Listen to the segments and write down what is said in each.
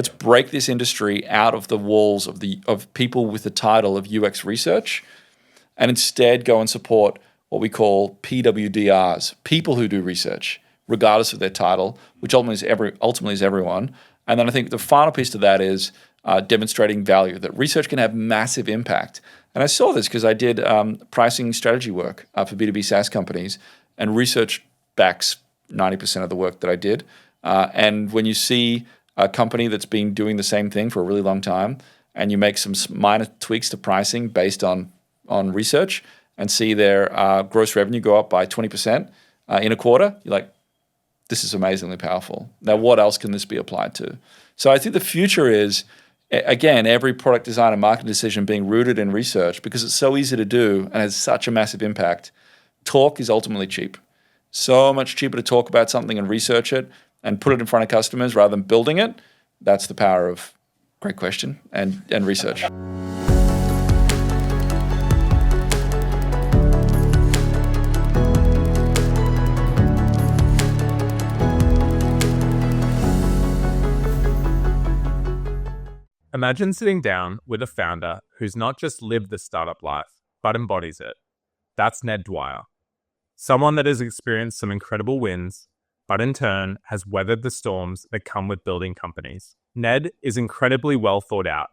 let's break this industry out of the walls of people with the title of UX research, and instead go and support what we call PWDRs, people who do research, regardless of their title, which ultimately is everyone. And then I think the final piece to that is demonstrating value, that research can have massive impact. And I saw this because I did pricing strategy work for B2B SaaS companies, and research backs 90% of the work that I did. And when you see a company that's been doing the same thing for a really long time, and you make some minor tweaks to pricing based on research, and see their gross revenue go up by 20% in a quarter, you're like, this is amazingly powerful. Now, what else can this be applied to? So I think the future is, again, every product design and marketing decision being rooted in research, because it's so easy to do and has such a massive impact. Talk is ultimately cheap. So much cheaper to talk about something and research it and put it in front of customers rather than building it. That's the power of great question and research. Imagine sitting down with a founder who's not just lived the startup life, but embodies it. That's Ned Dwyer. Someone that has experienced some incredible wins, but in turn has weathered the storms that come with building companies. Ned is incredibly well thought out,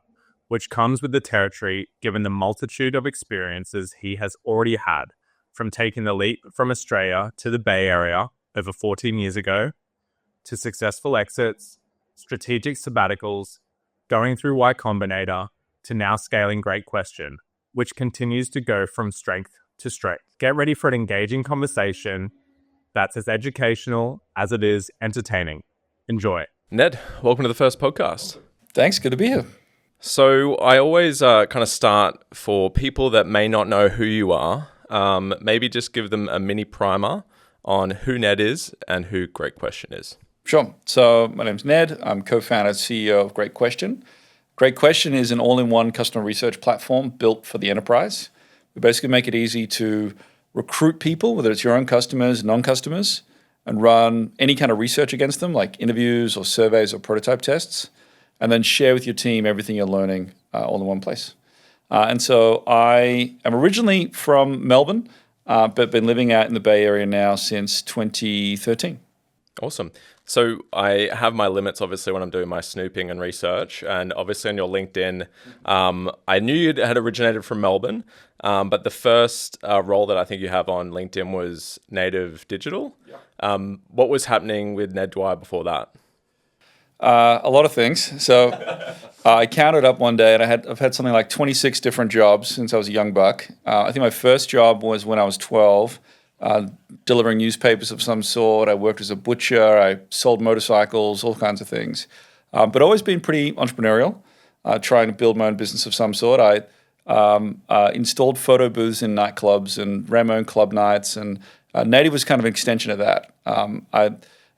which comes with the territory given the multitude of experiences he has already had, from taking the leap from Australia to the Bay Area over 14 years ago, to successful exits, strategic sabbaticals, going through Y Combinator, to now scaling Great Question, which continues to go from strength to strength. Get ready for an engaging conversation that's as educational as it is entertaining. Enjoy. Ned, welcome to the first podcast. Thanks, good to be here. So I always kind of start for people that may not know who you are, maybe just give them a mini primer on who Ned is and who Great Question is. Sure. So my name's Ned. I'm co-founder and CEO of Great Question. Great Question is an all-in-one customer research platform built for the enterprise. We basically make it easy to recruit people, whether it's your own customers, non-customers, and run any kind of research against them, like interviews or surveys or prototype tests, and then share with your team everything you're learning all in one place. And so I am originally from Melbourne, but been living out in the Bay Area now since 2013. Awesome. So I have my limits, obviously, when I'm doing my snooping and research. And obviously on your LinkedIn, I knew you had originated from Melbourne, but the first role that I think you have on LinkedIn was native digital. Yeah. What was happening with Ned Dwyer before that? A lot of things. So I counted up one day, and I've had something like 26 different jobs since I was a young buck. I think my first job was when I was 12, delivering newspapers of some sort. I worked as a butcher. I sold motorcycles, all kinds of things. But always been pretty entrepreneurial, trying to build my own business of some sort. I installed photo booths in nightclubs and ran my own club nights, and Native was kind of an extension of that. I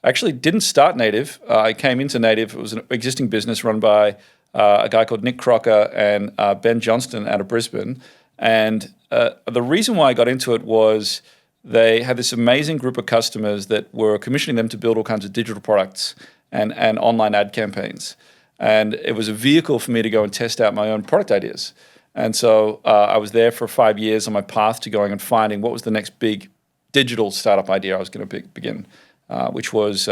actually didn't start Native. I came into Native. It was an existing business run by a guy called Nick Crocker and Ben Johnston out of Brisbane. And the reason why I got into it was they had this amazing group of customers that were commissioning them to build all kinds of digital products and online ad campaigns. And it was a vehicle for me to go and test out my own product ideas. And so I was there for 5 years on my path to going and finding what was the next big digital startup idea I was going to begin, which was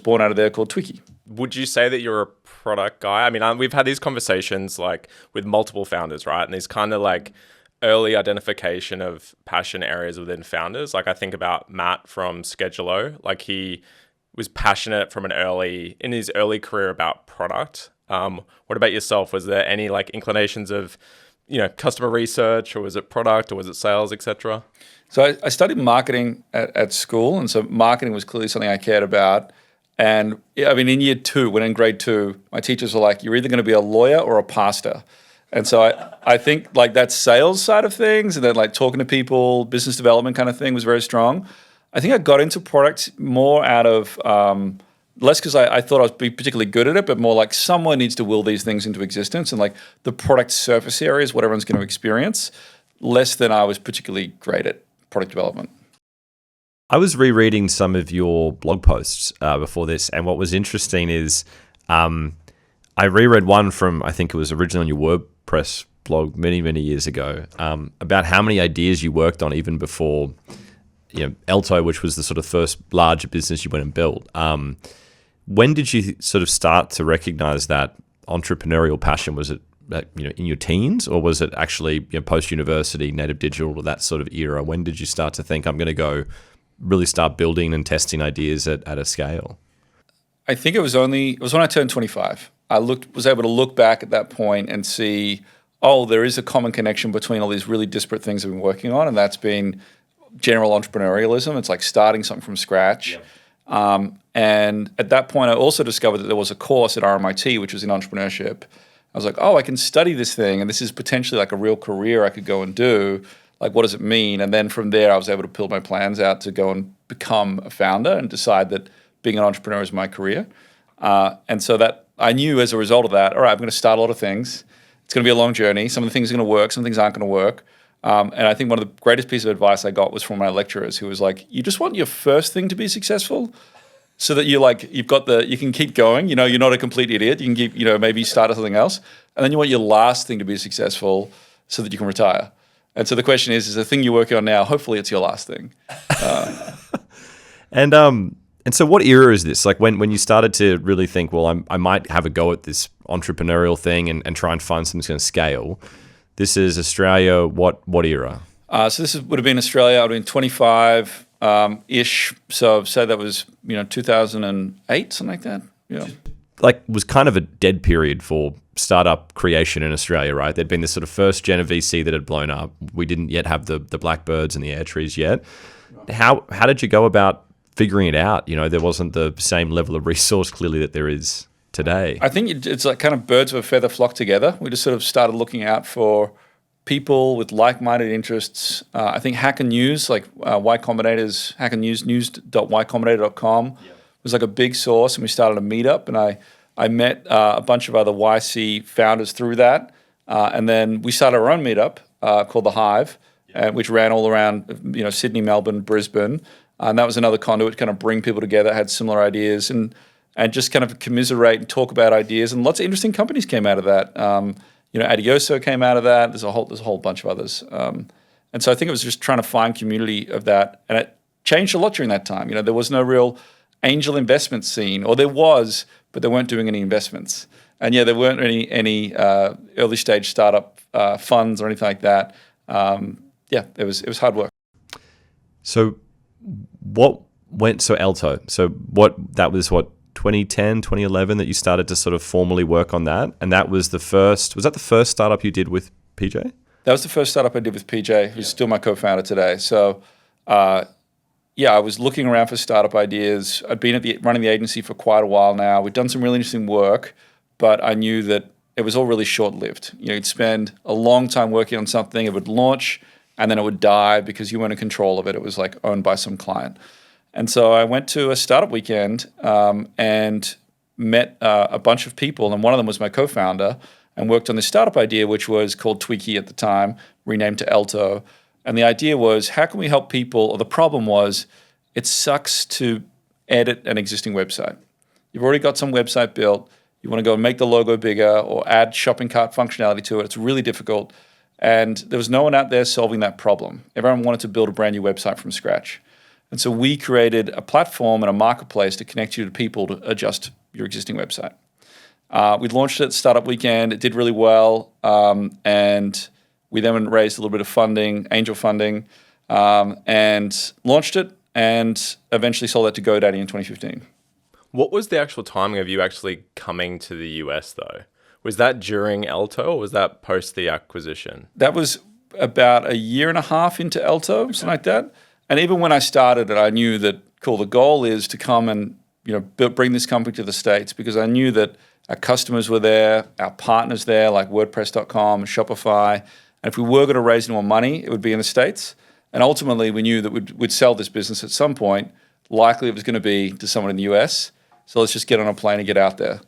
born out of there, called Twiki. Would you say that you're a product guy? I mean, we've had these conversations like with multiple founders, right? And these kind of like early identification of passion areas within founders. Like I think about Matt from Schedulo, like he was passionate in his early career about product. What about yourself? Was there any like inclinations of, customer research, or was it product, or was it sales, etc.? So I studied marketing at school, and so marketing was clearly something I cared about. And I mean, in year 2, when in grade 2, my teachers were like, you're either going to be a lawyer or a pastor. And so I think like that sales side of things, and then like talking to people, business development kind of thing was very strong. I think I got into product more out of, less because I thought I would be particularly good at it, but more like someone needs to will these things into existence, and like the product surface area is what everyone's going to experience, less than I was particularly great at product development. I was rereading some of your blog posts before this, and what was interesting is I reread one from, I think it was originally on your WordPress blog many, many years ago, about how many ideas you worked on even before, Elto, which was the sort of first larger business you went and built. When did you sort of start to recognize that entrepreneurial passion? Was it in your teens, or was it actually post-university, native digital, or that sort of era? When did you start to think, I'm going to go really start building and testing ideas at a scale? I think it was when I turned 25. I was able to look back at that point and see, there is a common connection between all these really disparate things I've been working on, and that's been general entrepreneurialism. It's like starting something from scratch. Yeah. And at that point, I also discovered that there was a course at RMIT, which was in entrepreneurship. I was like, I can study this thing, and this is potentially like a real career I could go and do. Like, what does it mean? And then from there, I was able to build my plans out to go and become a founder and decide that being an entrepreneur is my career. And so that I knew as a result of that, all right, I'm going to start a lot of things. It's going to be a long journey. Some of the things are going to work. Some things aren't going to work. And I think one of the greatest pieces of advice I got was from my lecturers, who was like, you just want your first thing to be successful so that you can keep going. You're not a complete idiot. You can keep, maybe start something else. And then you want your last thing to be successful so that you can retire. And so the question is the thing you're working on now, hopefully it's your last thing. And so what era is this? Like when you started to really think, well, I might have a go at this entrepreneurial thing and try and find something that's going to scale. This is Australia, what era? So this would have been Australia. I would have been 25 ish. So say that was 2008, something like that. Yeah. Like was kind of a dead period for startup creation in Australia, right? There'd been this sort of first gen of VC that had blown up. We didn't yet have the Blackbirds and the Airtrees yet. How did you go about figuring it out? There wasn't the same level of resource clearly that there is today. I think it's like kind of birds of a feather flock together. We just sort of started looking out for people with like-minded interests. I think Hacker News, like Y Combinator's Hacker News, news.ycombinator.com was like a big source, and we started a meetup, and I met a bunch of other YC founders through that, and then we started our own meetup called The Hive, which ran all around Sydney, Melbourne, Brisbane, and that was another conduit to kind of bring people together, had similar ideas, and just kind of commiserate and talk about ideas, and lots of interesting companies came out of that. Adioso came out of that. There's a whole bunch of others, and so I think it was just trying to find community of that, and it changed a lot during that time. There was no real angel investment scene, or there was, but they weren't doing any investments, and there weren't any early stage startup funds or anything like that. It was hard work. So Elto. So that was 2010, 2011 that you started to sort of formally work on that, and that was the first startup you did with PJ? That was the first startup I did with PJ, who's still my co-founder today. So I was looking around for startup ideas. I'd been running the agency for quite a while now. We'd done some really interesting work, but I knew that it was all really short-lived. You'd spend a long time working on something, it would launch, and then it would die because you weren't in control of it. It was like owned by some client. And so I went to a startup weekend and met a bunch of people, and one of them was my co-founder, and worked on this startup idea, which was called Tweaky at the time, renamed to Elto. And the idea was, how can we help people, or the problem was, it sucks to edit an existing website. You've already got some website built, you want to go and make the logo bigger or add shopping cart functionality to it. It's really difficult. And there was no one out there solving that problem. Everyone wanted to build a brand new website from scratch. And so we created a platform and a marketplace to connect you to people to adjust your existing website. We launched it at Startup Weekend. It did really well. And we then raised a little bit of funding, angel funding, and launched it and eventually sold that to GoDaddy in 2015. What was the actual timing of you actually coming to the US though? Was that during Elto or was that post the acquisition? That was about a year and a half into Elto, something like that. And even when I started it, I knew that, cool, the goal is to come and bring this company to the States, because I knew that our customers were there, our partners there, like WordPress.com and Shopify. And if we were going to raise any more money, it would be in the States. And ultimately, we knew that we'd sell this business at some point. Likely it was going to be to someone in the US. So let's just get on a plane and get out there.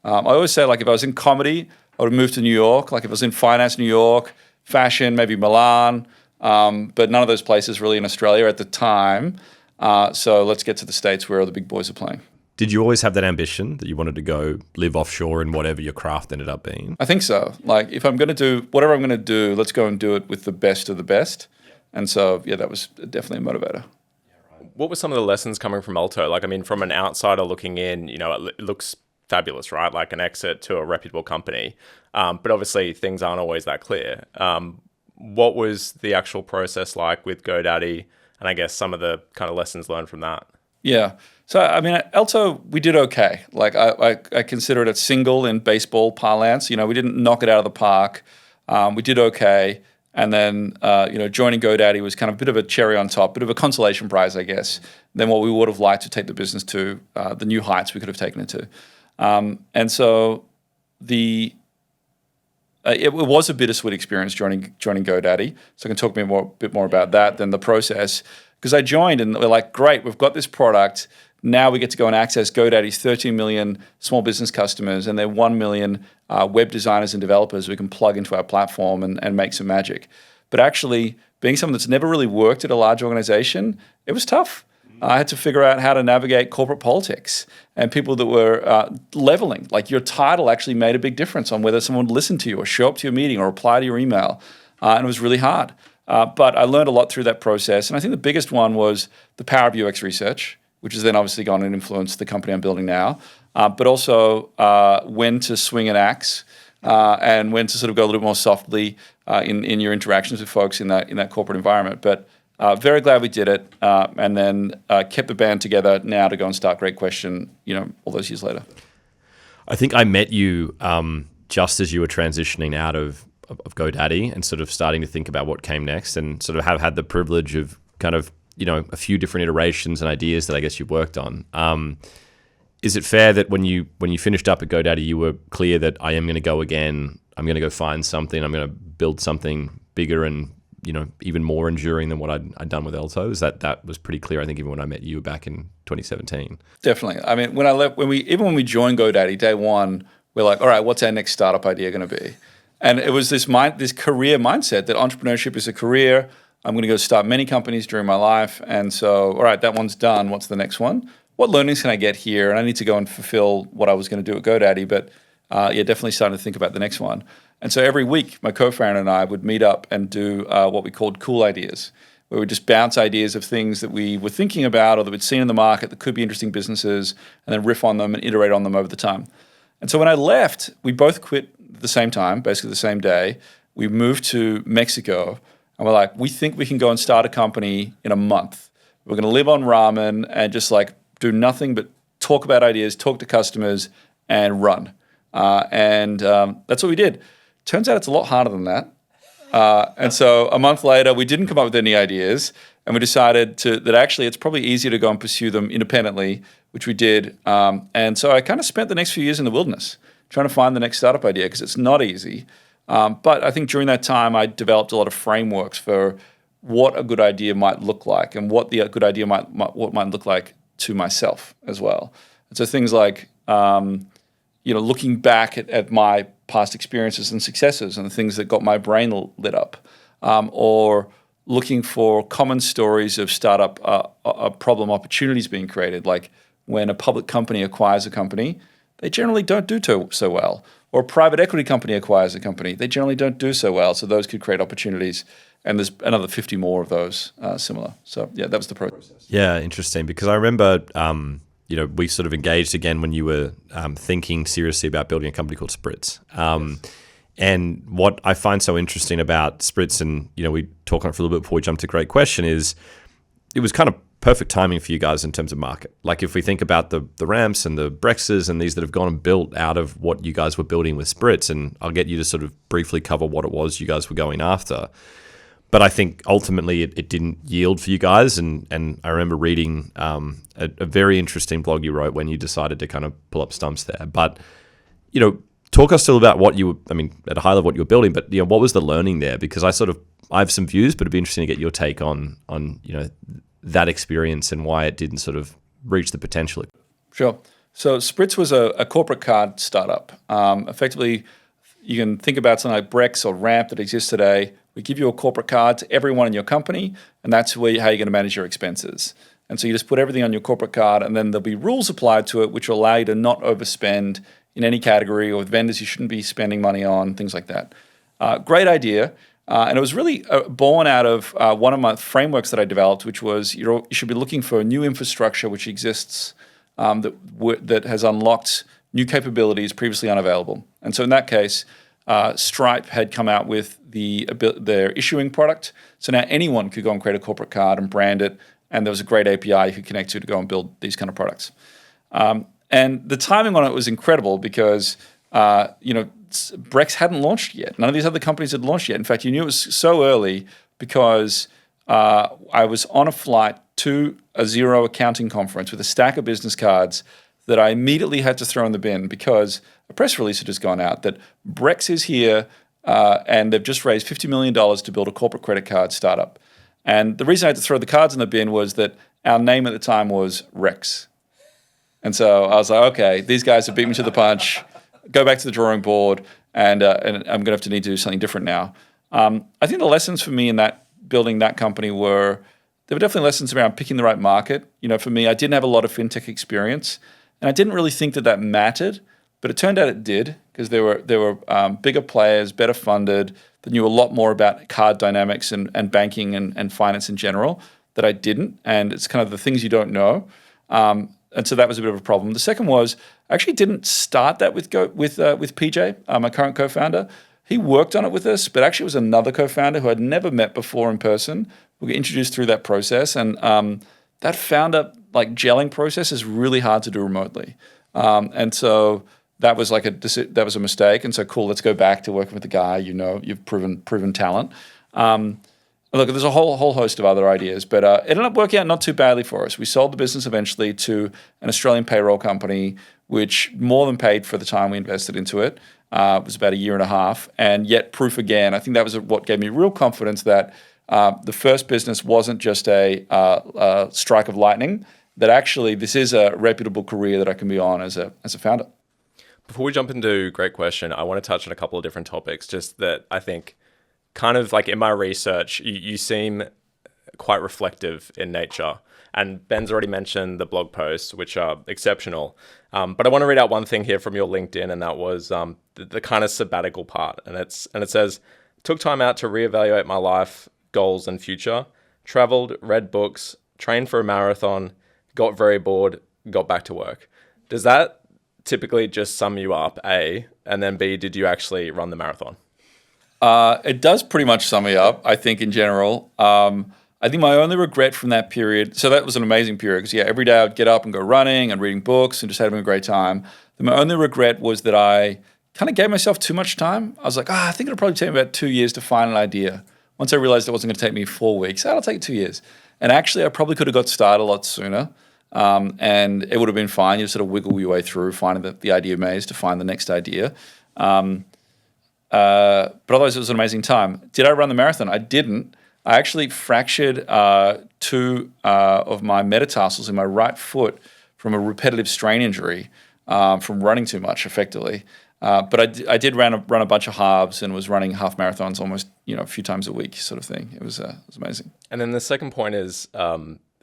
I always say, like, if I was in comedy, I would have moved to New York. Like if I was in finance, New York, fashion, maybe Milan. But none of those places really in Australia at the time. So let's get to the States where all the big boys are playing. Did you always have that ambition that you wanted to go live offshore in whatever your craft ended up being? I think so. Like, if I'm going to do whatever I'm going to do, let's go and do it with the best of the best. And so, yeah, that was definitely a motivator. What were some of the lessons coming from Elto? Like, I mean, from an outsider looking in, it looks fabulous, right? Like an exit to a reputable company. But obviously things aren't always that clear. What was the actual process like with GoDaddy? And I guess some of the kind of lessons learned from that. Yeah. So, I mean, at Elto, we did okay. Like, I consider it a single in baseball parlance. We didn't knock it out of the park. We did okay. And then, joining GoDaddy was kind of a bit of a cherry on top, bit of a consolation prize, I guess, than what we would have liked to take the business to, the new heights we could have taken it to. And so it was a bittersweet experience joining GoDaddy. So I can talk a bit more about that than the process. Because I joined and we're like, great, we've got this product. Now we get to go and access GoDaddy's 13 million small business customers and their 1 million web designers and developers we can plug into our platform and make some magic. But actually, being someone that's never really worked at a large organization, it was tough. I had to figure out how to navigate corporate politics and people that were leveling. Like, your title actually made a big difference on whether someone would listen to you or show up to your meeting or reply to your email. And it was really hard. But I learned a lot through that process. And I think the biggest one was the power of UX research, which has then obviously gone and influenced the company I'm building now. But also when to swing an axe and when to sort of go a little more softly in your interactions with folks in that corporate environment. But very glad we did it, and then kept the band together now to go and start Great Question, all those years later. I think I met you just as you were transitioning out of GoDaddy and sort of starting to think about what came next, and sort of have had the privilege of kind of, a few different iterations and ideas that I guess you've worked on. Is it fair that when you finished up at GoDaddy, you were clear that I am going to go again, I'm going to go find something, I'm going to build something bigger and even more enduring than what I'd done with Elto? Is that was pretty clear, I think, even when I met you back in 2017. Definitely. I mean, when we joined GoDaddy, day one, we're like, all right, what's our next startup idea going to be? And it was this career mindset that entrepreneurship is a career. I'm going to go start many companies during my life. And so, all right, that one's done. What's the next one? What learnings can I get here? And I need to go and fulfill what I was going to do at GoDaddy. But definitely starting to think about the next one. And so every week, my co-founder and I would meet up and do what we called cool ideas, where we just bounce ideas of things that we were thinking about or that we'd seen in the market that could be interesting businesses, and then riff on them and iterate on them over the time. And so when I left, we both quit at the same time, basically the same day. We moved to Mexico, and we're like, we think we can go and start a company in a month. We're going to live on ramen and just like do nothing but talk about ideas, talk to customers, and run. And that's what we did. Turns out it's a lot harder than that. And so a month later, we didn't come up with any ideas, and we decided that actually it's probably easier to go and pursue them independently, which we did. And so I kind of spent the next few years in the wilderness trying to find the next startup idea, because it's not easy. But I think during that time, I developed a lot of frameworks for what a good idea might look like and what the good idea might look like to myself as well. And so things like looking back at my past experiences and successes and the things that got my brain lit up, or looking for common stories of startup problem opportunities being created. Like when a public company acquires a company, they generally don't do so well. Or a private equity company acquires a company, they generally don't do so well. So those could create opportunities. And there's another 50 more of those similar. So yeah, that was the process. Yeah, interesting. Because I remember we sort of engaged again when you were thinking seriously about building a company called Spritz. Yes. And what I find so interesting about Spritz, and we talked on it for a little bit before we jumped to Great Question, is it was kind of perfect timing for you guys in terms of market. Like if we think about the Ramps and the Brexes and these that have gone and built out of what you guys were building with Spritz, and I'll get you to sort of briefly cover what it was you guys were going after. But I think ultimately it didn't yield for you guys. And I remember reading a very interesting blog you wrote when you decided to kind of pull up stumps there. But, talk us still about what at a high level what you were building, but what was the learning there? Because I have some views, but it'd be interesting to get your take on that experience and why it didn't sort of reach the potential. Sure. So Spritz was a corporate card startup. Effectively, you can think about something like Brex or Ramp that exists today. We give you a corporate card to everyone in your company, and that's how you're going to manage your expenses. And so you just put everything on your corporate card, and then there'll be rules applied to it, which will allow you to not overspend in any category, or with vendors you shouldn't be spending money on, things like that. Great idea. And it was really born out of one of my frameworks that I developed, which was you should be looking for new infrastructure which exists that has unlocked new capabilities previously unavailable. And so in that case, Stripe had come out with their issuing product. So now anyone could go and create a corporate card and brand it, and there was a great API you could connect to go and build these kind of products. And the timing on it was incredible because, Brex hadn't launched yet. None of these other companies had launched yet. In fact, you knew it was so early because I was on a flight to a Xero accounting conference with a stack of business cards that I immediately had to throw in the bin because a press release had just gone out that Brex is here and they've just raised $50 million to build a corporate credit card startup. And the reason I had to throw the cards in the bin was that our name at the time was Rex. And so I was like, okay, these guys have beat me to the punch. Go back to the drawing board, and I'm going to have to need to do something different now. I think the lessons for me in that building that company there were definitely lessons around picking the right market. For me, I didn't have a lot of fintech experience, and I didn't really think that mattered, but it turned out it did because there were bigger players, better funded, that knew a lot more about card dynamics and banking and finance in general that I didn't, and it's kind of the things you don't know. And so that was a bit of a problem. The second was I actually didn't start that with PJ, my current co-founder. He worked on it with us, but actually it was another co-founder who I'd never met before in person. We got introduced through that process, and that founder gelling process is really hard to do remotely. And so that was a mistake. And so cool, let's go back to working with the guy. You've proven talent. Look, there's a whole host of other ideas, but it ended up working out not too badly for us. We sold the business eventually to an Australian payroll company, which more than paid for the time we invested into it. It was about a year and a half, and yet proof again. I think that was what gave me real confidence that the first business wasn't just a strike of lightning, that actually this is a reputable career that I can be on as a founder. Before we jump into great question, I want to touch on a couple of different topics, just that I think kind of like in my research, you seem quite reflective in nature. And Ben's already mentioned the blog posts, which are exceptional. But I want to read out one thing here from your LinkedIn, and that was the kind of sabbatical part. And it says, took time out to reevaluate my life, goals, and future. Traveled, read books, trained for a marathon, got very bored, got back to work. Does that typically just sum you up, A? And then B, did you actually run the marathon? It does pretty much sum me up, I think, in general. I think my only regret from that period, so that was an amazing period because, every day I would get up and go running and reading books and just having a great time. My only regret was that I kind of gave myself too much time. I was like, I think it'll probably take me about 2 years to find an idea. Once I realized it wasn't going to take me 4 weeks, it'll take 2 years. And actually, I probably could have got started a lot sooner, and it would have been fine. You sort of wiggle your way through finding the idea maze to find the next idea. But otherwise, it was an amazing time. Did I run the marathon? I didn't. I actually fractured two of my metatarsals in my right foot from a repetitive strain injury from running too much, effectively. But I did run a bunch of halves and was running half marathons almost a few times a week, sort of thing. It was amazing. And then the second point is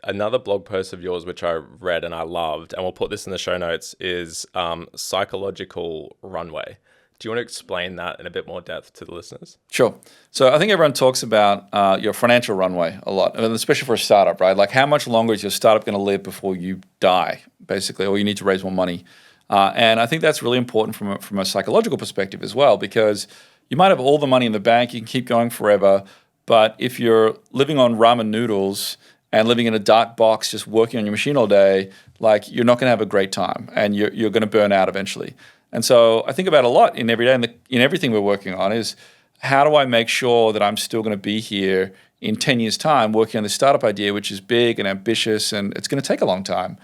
another blog post of yours, which I read and I loved, and we'll put this in the show notes, is psychological runway. Do you want to explain that in a bit more depth to the listeners? Sure. So I think everyone talks about your financial runway a lot, and especially for a startup, right? Like how much longer is your startup going to live before you die, basically, or you need to raise more money? And I think that's really important from a psychological perspective as well, because you might have all the money in the bank, you can keep going forever, but if you're living on ramen noodles and living in a dark box just working on your machine all day, like you're not going to have a great time, and you're going to burn out eventually. And so I think about a lot in every day and in everything we're working on is how do I make sure that I'm still going to be here in 10 years' time working on this startup idea, which is big and ambitious, and it's going to take a long time.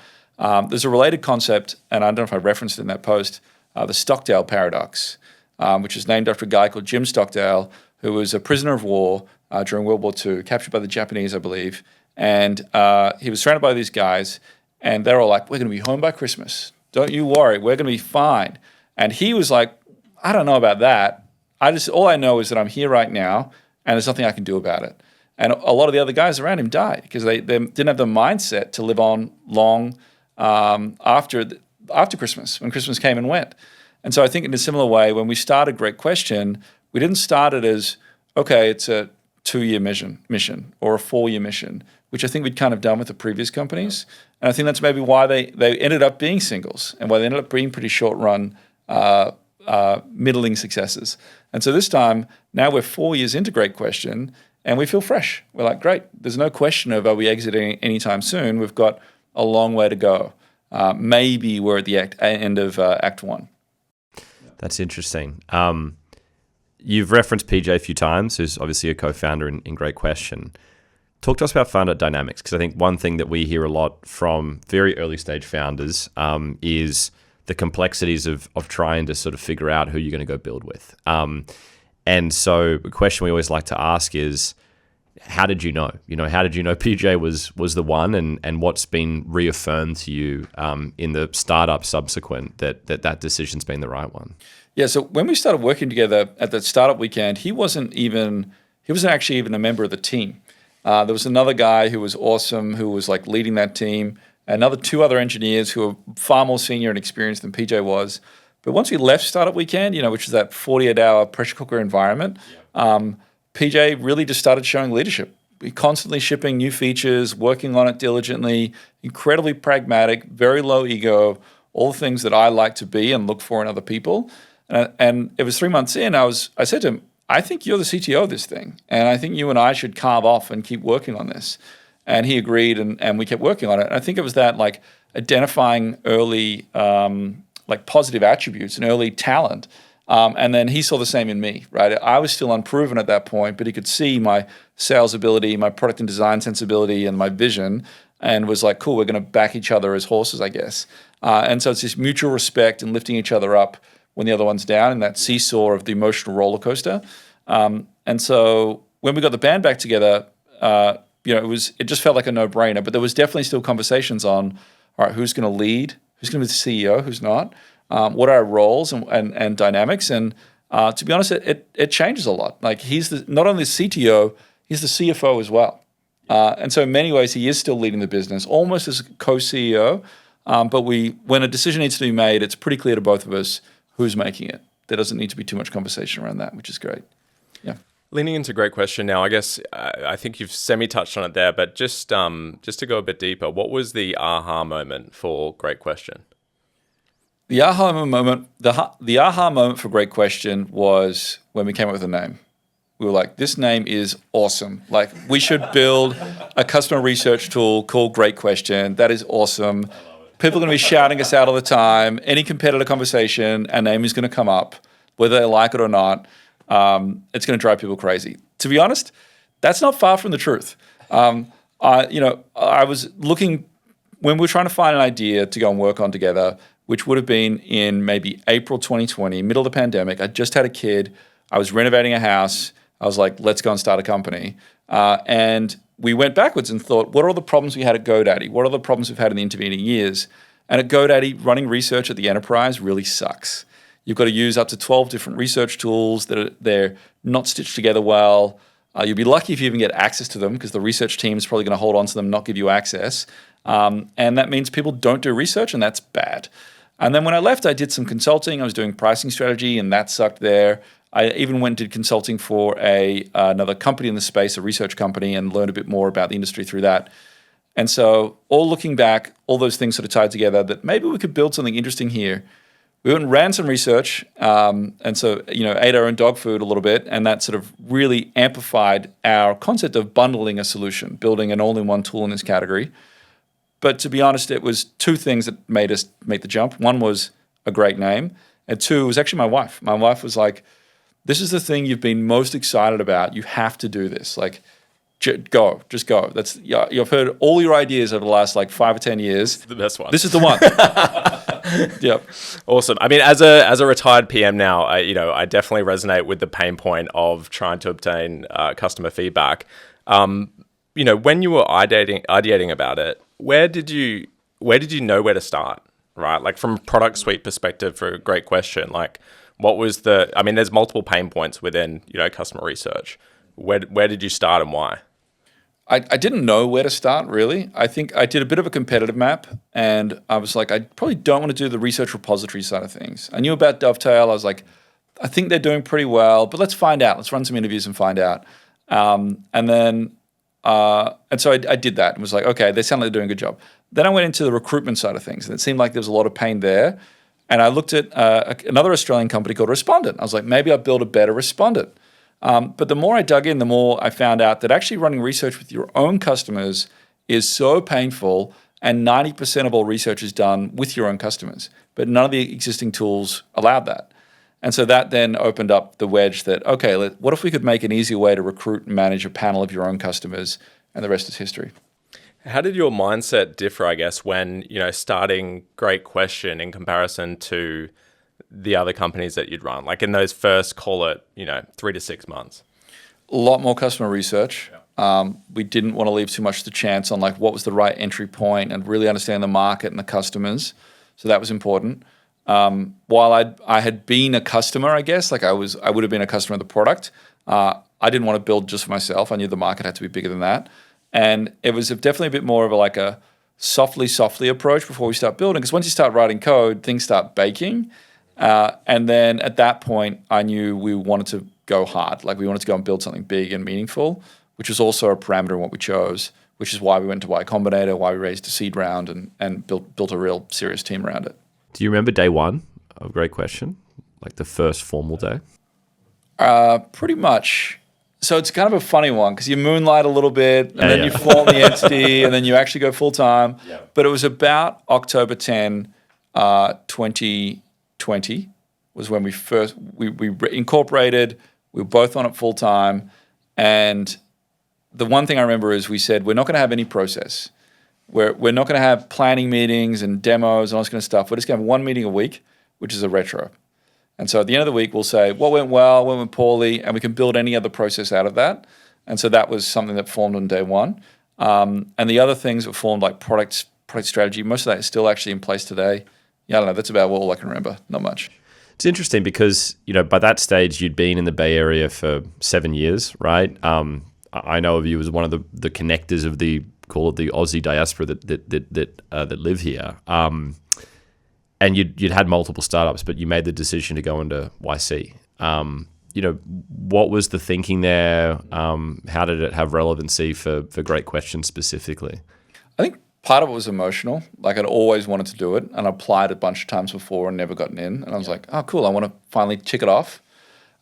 There's a related concept, and I don't know if I referenced it in that post, the Stockdale paradox, which is named after a guy called Jim Stockdale, who was a prisoner of war during World War II, captured by the Japanese, I believe. And he was surrounded by these guys, and they're all like, we're going to be home by Christmas. Don't you worry, we're going to be fine. And he was like, I don't know about that. All I know is that I'm here right now, and there's nothing I can do about it. And a lot of the other guys around him died because they didn't have the mindset to live on long after Christmas, when Christmas came and went. And so I think in a similar way, when we started Great Question, we didn't start it as, okay, it's a 2-year mission or a 4-year mission, which I think we'd kind of done with the previous companies. And I think that's maybe why they ended up being singles and why they ended up being pretty short run, middling successes. And so this time, now we're 4 years into Great Question and we feel fresh. We're like, great, there's no question of are we exiting anytime soon. We've got a long way to go. Maybe we're at the end of Act 1. That's interesting. You've referenced PJ a few times, who's obviously a co-founder in Great Question. Talk to us about founder dynamics, because I think one thing that we hear a lot from very early stage founders is the complexities of trying to sort of figure out who you're going to go build with. And so the question we always like to ask is, how did you know? How did you know PJ was the one, and what's been reaffirmed to you in the startup subsequent that decision's been the right one? Yeah, so when we started working together at the startup weekend, he wasn't actually even a member of the team. There was another guy who was awesome, who was like leading that team, another 2 other engineers who were far more senior and experienced than PJ was. But once we left startup weekend, which is that 48-hour pressure cooker environment, PJ really just started showing leadership. We constantly shipping new features, working on it diligently, incredibly pragmatic, very low ego, all the things that I like to be and look for in other people. And it was 3 months in, I said to him, I think you're the CTO of this thing, and I think you and I should carve off and keep working on this. And he agreed, and we kept working on it. And I think it was that like identifying early positive attributes and early talent. And then he saw the same in me, right? I was still unproven at that point, but he could see my sales ability, my product and design sensibility, and my vision, and was like, cool, we're going to back each other as horses, I guess. And so it's this mutual respect and lifting each other up when the other one's down in that seesaw of the emotional roller coaster. And so when we got the band back together, it just felt like a no-brainer, but there was definitely still conversations on, all right, who's going to lead? Who's going to be the CEO? Who's not? What are our roles and dynamics? And to be honest, it changes a lot. Like he's not only the CTO, he's the CFO as well. And so in many ways, he is still leading the business, almost as a co-CEO. But when a decision needs to be made, it's pretty clear to both of us who's making it. There doesn't need to be too much conversation around that, which is great. Yeah. Leaning into Great Question now, I guess I think you've semi-touched on it there, but just to go a bit deeper, what was the aha moment for Great Question? The aha moment for Great Question was when we came up with a name. We were like, this name is awesome. Like, we should build a customer research tool called Great Question. That is awesome. People are going to be shouting us out all the time. Any competitor conversation, our name is going to come up, whether they like it or not. It's going to drive people crazy. To be honest, that's not far from the truth. I was looking, when we were trying to find an idea to go and work on together, which would have been in maybe April 2020, middle of the pandemic. I just had a kid. I was renovating a house. I was like, let's go and start a company. And we went backwards and thought, what are all the problems we had at GoDaddy? What are the problems we've had in the intervening years? And at GoDaddy, running research at the enterprise really sucks. You've got to use up to 12 different research tools they're not stitched together well. You'll be lucky if you even get access to them because the research team is probably going to hold on to them, not give you access. And that means people don't do research, and that's bad. And then when I left, I did some consulting. I was doing pricing strategy, and that sucked there. I even went and did consulting for another company in the space, a research company, and learned a bit more about the industry through that. And so all looking back, all those things sort of tied together that maybe we could build something interesting here. We went and ran some research, and so ate our own dog food a little bit, and that sort of really amplified our concept of bundling a solution, building an all-in-one tool in this category. But to be honest, it was 2 things that made us make the jump. One was a great name, and 2 was actually my wife. My wife was like, this is the thing you've been most excited about. You have to do this. Like, just go. You've heard all your ideas over the last 5 or 10 years. The best one. This is the one. Yep. Awesome. I mean, as a retired PM now, I definitely resonate with the pain point of trying to obtain customer feedback. When you were ideating about it, where did you know where to start? Right, like from a product suite perspective, for a Great Question, like what was there's multiple pain points within customer research. Where did you start and why? I didn't know where to start, really. I think I did a bit of a competitive map, and I was like, I probably don't want to do the research repository side of things. I knew about Dovetail. I was like, I think they're doing pretty well, but let's find out. Let's run some interviews and find out. And so I did that and was like, okay, they sound like they're doing a good job. Then I went into the recruitment side of things, and it seemed like there was a lot of pain there. And I looked at another Australian company called Respondent. I was like, maybe I'll build a better Respondent. But the more I dug in, the more I found out that actually running research with your own customers is so painful, and 90% of all research is done with your own customers. But none of the existing tools allowed that. And so that then opened up the wedge that, okay, what if we could make an easier way to recruit and manage a panel of your own customers, and the rest is history. How did your mindset differ, I guess, when, starting Great Question in comparison to the other companies that you'd run, like in those first, call it, 3 to 6 months? A lot more customer research. Yeah. We didn't want to leave too much to chance on like what was the right entry point and really understand the market and the customers. So that was important. While I had been a customer, I guess, like I would have been a customer of the product. I didn't want to build just for myself. I knew the market had to be bigger than that. And it was definitely a bit more of a softly approach before we start building. Because once you start writing code, things start baking. And then at that point, I knew we wanted to go hard. Like we wanted to go and build something big and meaningful, which was also a parameter in what we chose, which is why we went to Y Combinator, why we raised a seed round and built a real serious team around it. Do you remember day one of Great Question? Like the first formal day? Pretty much. So it's kind of a funny one because you moonlight a little bit and then you form the entity and then you actually go full time. Yeah. But it was about October 10, 2020 was when we first we incorporated. We were both on it full time. And the one thing I remember is we said, we're not going to have any process. We're not going to have planning meetings and demos and all this kind of stuff. We're just going to have one meeting a week, which is a retro. And so at the end of the week, we'll say what went well, what went poorly, and we can build any other process out of that. And so that was something that formed on day one. And the other things that formed, like product strategy, most of that is still actually in place today. Yeah, I don't know. That's about all I can remember. Not much. It's interesting because, by that stage, you'd been in the Bay Area for 7 years, right? I know of you as one of the connectors of the Aussie diaspora that live here. And you'd had multiple startups, but you made the decision to go into YC. What was the thinking there? How did it have relevancy for Great Question specifically? I think part of it was emotional. Like I'd always wanted to do it, and I applied a bunch of times before and never gotten in. And I was like, oh, cool, I want to finally tick it off.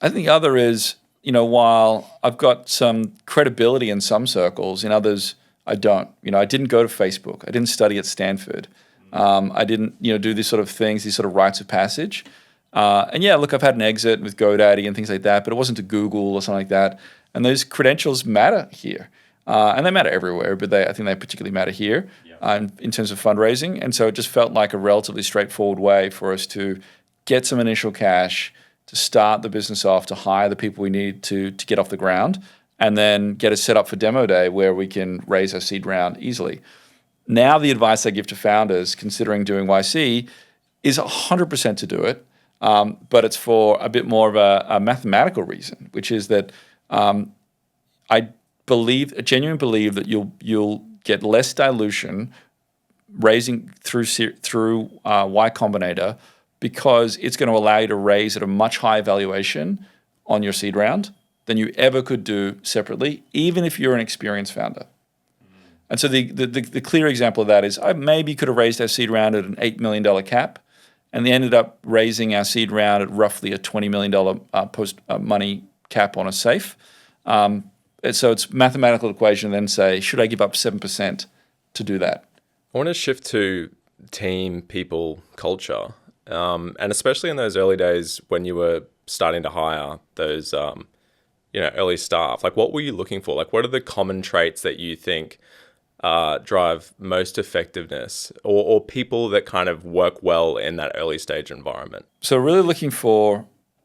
I think the other is, while I've got some credibility in some circles, in others I don't. I didn't go to Facebook. I didn't study at Stanford. I didn't, do these sort of things, these sort of rites of passage. And yeah, look, I've had an exit with GoDaddy and things like that, but it wasn't to Google or something like that. And those credentials matter here. And they matter everywhere, but I think they particularly matter here in terms of fundraising. And so it just felt like a relatively straightforward way for us to get some initial cash, to start the business off, to hire the people we need to get off the ground, and then get us set up for demo day where we can raise our seed round easily. Now the advice I give to founders considering doing YC is 100% to do it, but it's for a bit more of a mathematical reason, which is that I genuinely believe that you'll get less dilution raising through Y Combinator because it's going to allow you to raise at a much higher valuation on your seed round than you ever could do separately, even if you're an experienced founder. And so the clear example of that is I maybe could have raised our seed round at an $8 million cap, and they ended up raising our seed round at roughly a $20 million post-money cap on a safe. So it's mathematical equation, then say, should I give up 7% to do that? I want to shift to team, people, culture, and especially in those early days when you were starting to hire those early staff. Like, what were you looking for? Like, what are the common traits that you think drive most effectiveness or people that kind of work well in that early stage environment? So really looking for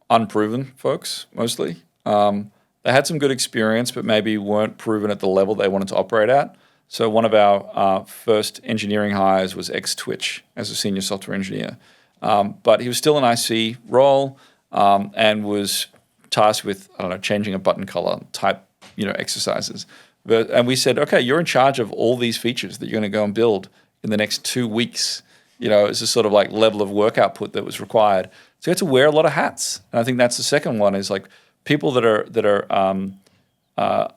unproven folks, mostly. They had some good experience, but maybe weren't proven at the level they wanted to operate at. So one of our first engineering hires was ex-Twitch as a senior software engineer. But he was still an IC role and was tasked with, changing a button color type, exercises. And we said, okay, you're in charge of all these features that you're going to go and build in the next 2 weeks. It's a sort of like level of work output that was required. So you had to wear a lot of hats. And I think that's the second one, is like people that are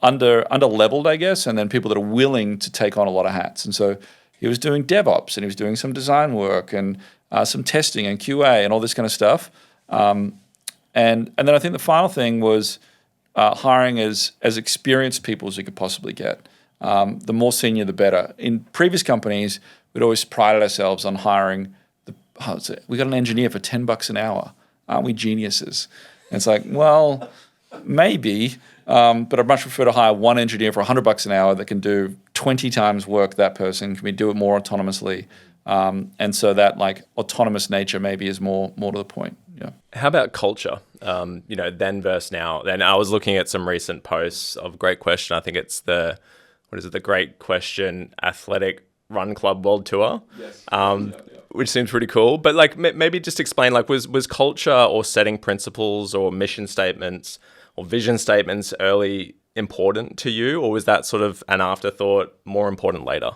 under leveled, I guess, and then people that are willing to take on a lot of hats. And so he was doing DevOps, and he was doing some design work and some testing and QA and all this kind of stuff. And then I think the final thing was hiring as experienced people as we could possibly get. The more senior, the better. In previous companies, we'd always prided ourselves on hiring we got an engineer for $10 an hour. Aren't we geniuses? And it's like, well, maybe, but I'd much prefer to hire one engineer for $100 an hour that can do 20 times work that person. Can we do it more autonomously? And so that like autonomous nature maybe is more to the point. Yeah. How about culture? Then versus now. Then I was looking at some recent posts of Great Question. I think it's the Great Question Athletic Run Club World Tour. Yes. Which seems pretty cool. But like maybe just explain, like was culture or setting principles or mission statements or vision statements early important to you, or was that sort of an afterthought, more important later?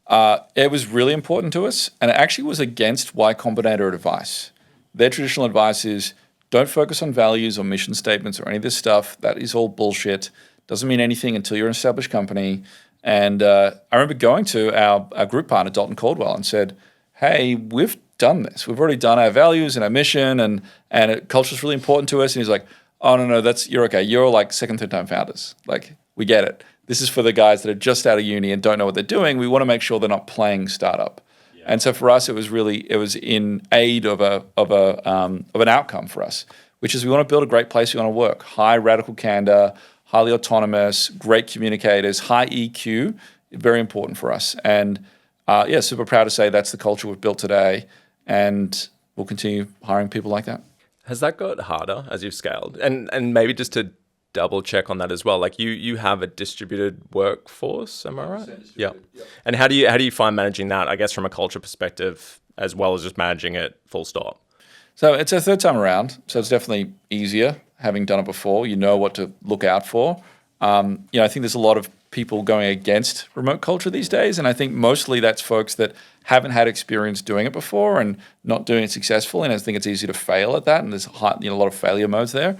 It was really important to us, and it actually was against Y Combinator advice. Their traditional advice is don't focus on values or mission statements or any of this stuff. That is all bullshit. Doesn't mean anything until you're an established company. And I remember going to our group partner, Dalton Caldwell, and said, hey, we've done this. We've already done our values and our mission, and culture is really important to us. And he's like, oh, no, you're okay. You're like second, third time founders. Like, we get it. This is for the guys that are just out of uni and don't know what they're doing. We want to make sure they're not playing startup. Yeah. And so for us, it was in aid of an outcome for us, which is we want to build a great place we want to work. High radical candor, highly autonomous, great communicators, high EQ, very important for us. And super proud to say that's the culture we've built today, and we'll continue hiring people like that. Has that got harder as you've scaled? And maybe just to double check on that as well, like you have a distributed workforce, am I right? Yeah. And how do you find managing that, I guess, from a culture perspective, as well as just managing it full stop? So it's our third time around, so it's definitely easier having done it before. You know what to look out for. I think there's a lot of people going against remote culture these days, and I think mostly that's folks that haven't had experience doing it before and not doing it successfully, and I think it's easy to fail at that, and there's a lot of failure modes there.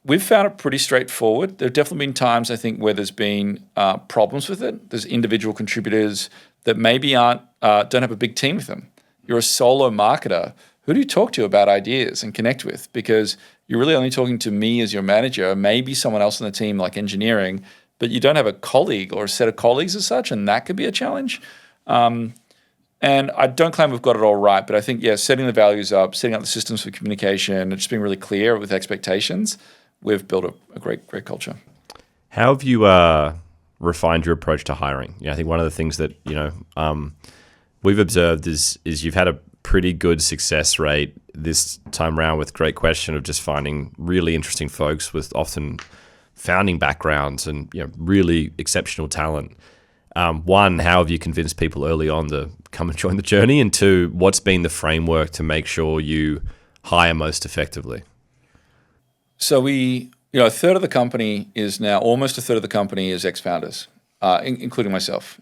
We've found it pretty straightforward. There have definitely been times, I think, where there's been problems with it. There's individual contributors that maybe don't have a big team with them. You're a solo marketer. Who do you talk to about ideas and connect with? Because you're really only talking to me as your manager, maybe someone else on the team like engineering, but you don't have a colleague or a set of colleagues as such, and that could be a challenge. And I don't claim we've got it all right, but I think, setting the values up, setting up the systems for communication, and just being really clear with expectations, we've built a great culture. How have you refined your approach to hiring? I think one of the things that we've observed is you've had a pretty good success rate this time around with Great Question of just finding really interesting folks with often founding backgrounds and really exceptional talent. One, how have you convinced people early on to come and join the journey? And two, what's been the framework to make sure you hire most effectively? So almost a third of the company is ex-founders, including myself.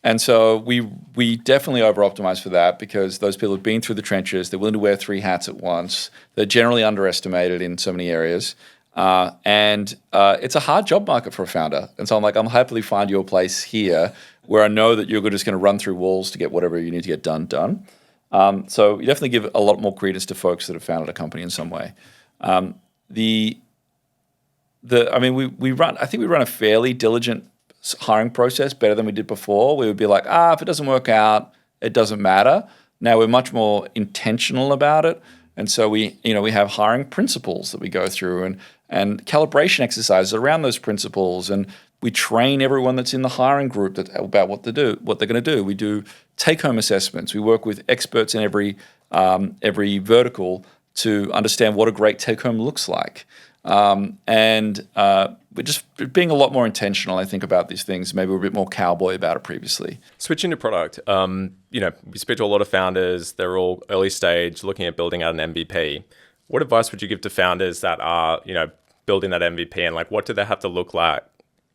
And so we definitely over-optimize for that, because those people have been through the trenches. They're willing to wear 3 hats at once. They're generally underestimated in so many areas. And it's a hard job market for a founder. And so I'm happily find your place here where I know that you're just going to run through walls to get whatever you need to get done. So you definitely give a lot more credence to folks that have founded a company in some way. We run a fairly diligent hiring process, better than we did before. We would be like, if it doesn't work out, it doesn't matter. Now we're much more intentional about it. And so we have hiring principles that we go through and calibration exercises around those principles. And we train everyone that's in the hiring group about what they're going to do. We do take-home assessments. We work with experts in every vertical to understand what a great take-home looks like. We're just being a lot more intentional, I think, about these things. Maybe we're a bit more cowboy about it previously. Switching to product, we speak to a lot of founders. They're all early stage, looking at building out an MVP. What advice would you give to founders that are, building building that MVP, and like what do they have to look like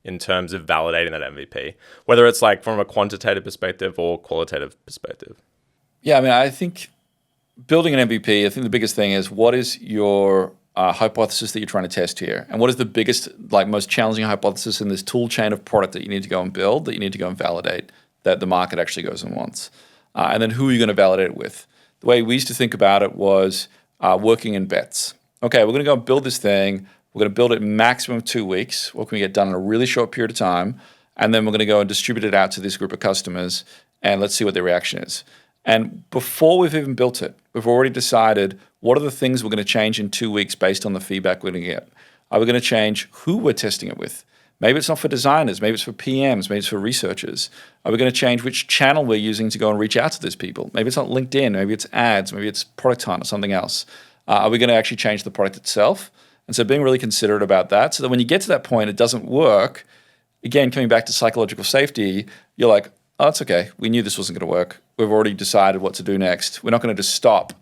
in terms of validating that MVP, whether it's like from a quantitative perspective or qualitative perspective? Yeah, I mean, I think building an MVP, I think the biggest thing is what is your hypothesis that you're trying to test here? And what is the biggest, like most challenging hypothesis in this tool chain of product that you need to go and build, that you need to go and validate, that the market actually goes and wants? And then who are you going to validate it with? The way we used to think about it was working in bets. Okay, we're going to go and build this thing. We're going to build it maximum 2 weeks. What can we get done in a really short period of time? And then we're going to go and distribute it out to this group of customers, and let's see what their reaction is. And before we've even built it, we've already decided what are the things we're going to change in 2 weeks based on the feedback we're going to get. Are we going to change who we're testing it with? Maybe it's not for designers, maybe it's for PMs, maybe it's for researchers. Are we going to change which channel we're using to go and reach out to these people? Maybe it's not LinkedIn, maybe it's ads, maybe it's Product Hunt or something else. Are we going to actually change the product itself? And so being really considerate about that, so that when you get to that point, it doesn't work. Again, coming back to psychological safety, you're like, oh, it's okay. We knew this wasn't going to work. We've already decided what to do next. We're not going to just stop